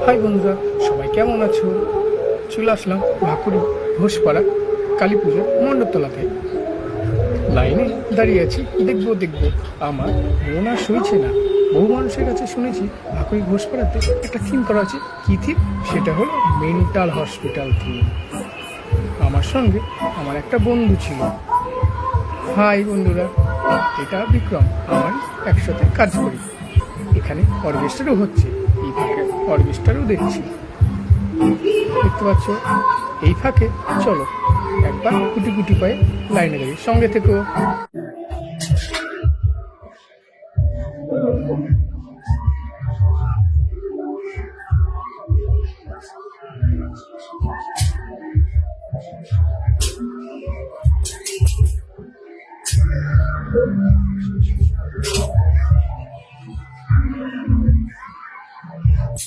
High বন্ধুরা, সবাই কেমন আছো? চলে আসলাম ভাকুড়ি ঘোষপাড়া কালী পুজোর মণ্ডপতলাতে। লাইনে দাঁড়িয়ে আছি, দেখবো আমার মন আর সইছে না। বহু মানুষের কাছে শুনেছি ভাকুড়ি ঘোষপাড়াতে একটা থিম করা আছে। কী থিম? সেটা হলো মেন্টাল হসপিটাল থিম। আমার সঙ্গে আমার একটা বন্ধু ছিল। হাই বন্ধুরা, এটা বিক্রম। আমার একসাথে কাজ করি। এখানে অর্কেস্ট্রারও হচ্ছে, এই ফাঁকে অর্কেস্ট্রারও দেখছি। দেখতে পাচ্ছ? এই ফাঁকে চলো একবার কুটি কুটি পায়ে লাইনে দাঁড়িয়ে সঙ্গে থেকেও।